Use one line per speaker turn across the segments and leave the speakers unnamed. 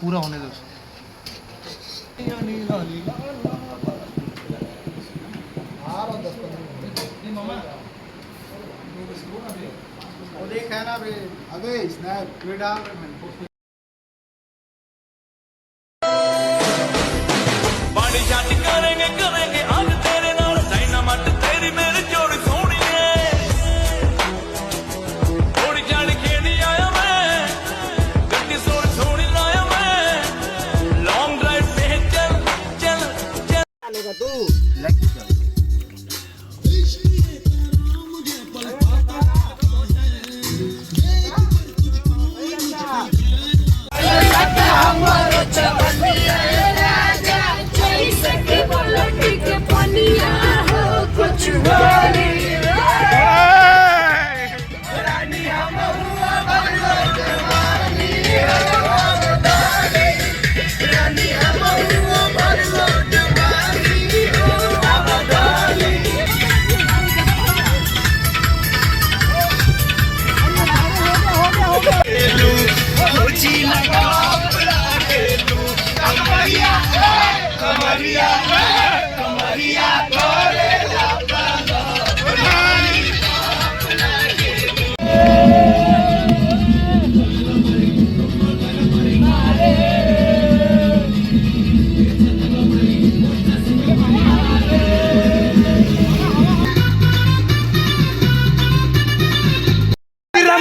पूरा होने दो। वो देख है ना बे, अबे स्नैप डाल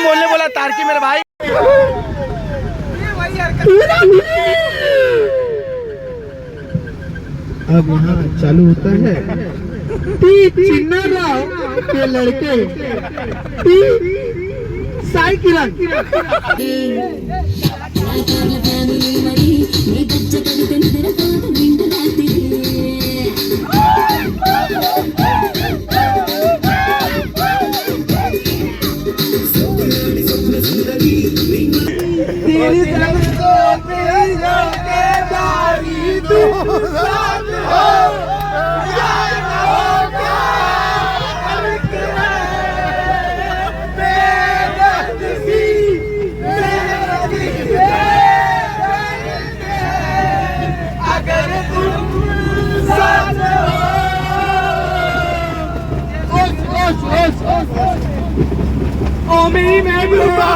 बोलने बोला तारकी मेरे भाई।
अब यहाँ चालू होता है चिन्ना राव के लड़के साई किरण। ओ मेरी महबूबा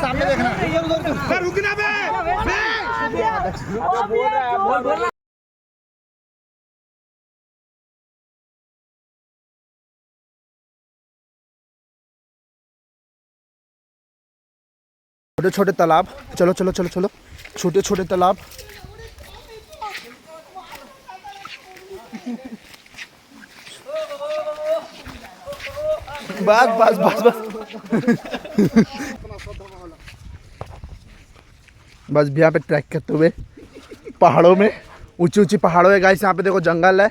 सामने देखना, रुकना बे। बोल रहा है।
छोटे छोटे तालाब, चलो चलो चलो चलो, छोटे छोटे तालाब। बस बस बस बस बस यहाँ पे ट्रैक करते हुए पहाड़ों में, ऊंची ऊंची पहाड़ों है गाइस। यहाँ पे देखो जंगल है,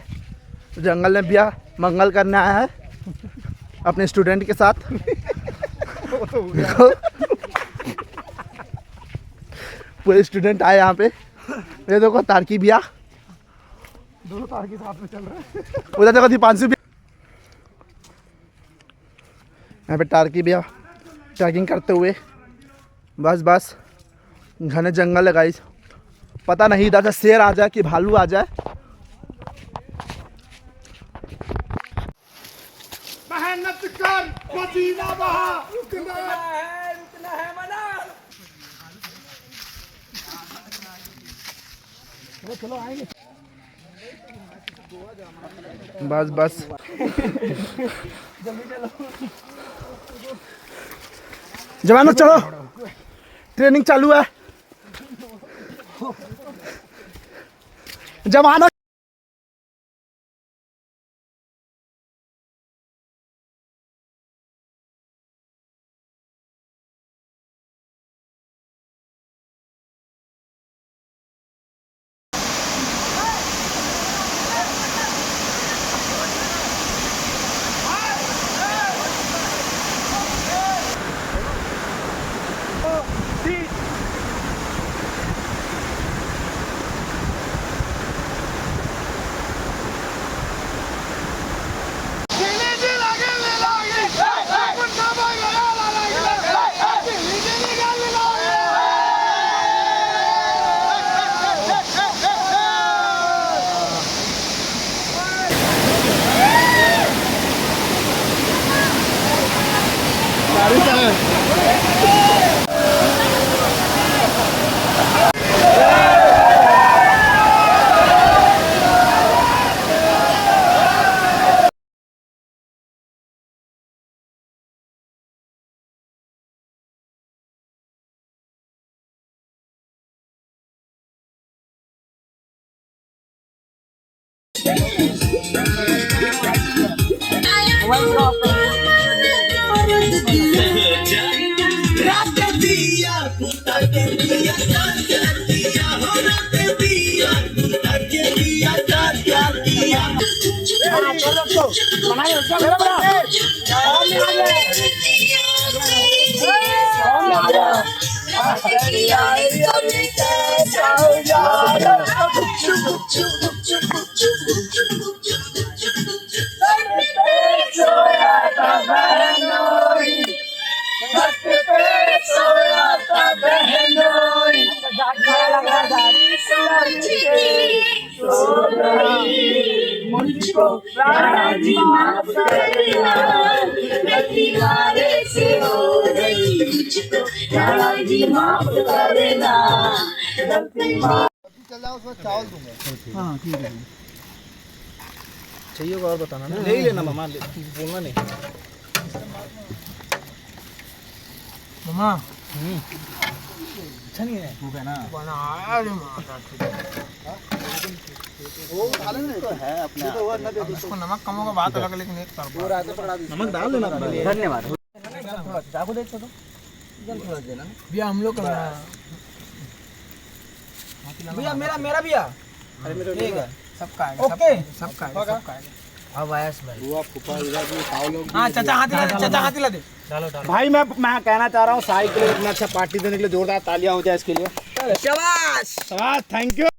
जंगल में भैया मंगल करने आया है अपने स्टूडेंट के साथ। पूरे स्टूडेंट आए यहाँ पे। ये देखो तारकी भैया, दोनों तारकी साथ में चल रहे हैं। उधर देखो दीपांशु भी। यहाँ पे तारकी भैया ट्रैकिंग करते हुए। बस बस घने जंगल है गाइस, पता नहीं इधर से शेर आ जाए कि भालू आ जाए।
मेहनत कर, पसीना बहा, रुकना है मना। चलो आएंगे।
बस बस जवानों चलो, ट्रेनिंग चालू है जवानों।
बारिश है। चल जाओ उसमें चावल दूंगा।
हाँ ठीक है।
चाहिए होगा और बताना ना। ले ही लेना मामा, बोलना नहीं।
मामा
अच्छा नहीं है वो है ना।
बनाया रे
वो खा लेना तो है अपने तो वो ना दे दो।
उसको नमक कम होगा बात अलग, लेकिन एक
वो रात पड़ा नमक डाल देना अपने लिए।
धन्यवाद।
चाकू देख तो जल थोड़ा देना
भैया हम लोग का
भैया मेरा भैया। अरे मेरा
ठीक है, सबका है,
ओके
सबका है, सबका है। अब आया स्मेल।
बुआ फूफा इधर भी खाओ लोग।
हाँ चाचा हाथी ला दे। डालो
भाई मैं कहना चाह रहा हूँ साई के लिए इतना अच्छा पार्टी देने के लिए जोरदार तालियां हो जाए इसके लिए।
शाबाश।
शाबाश, थैंक यू।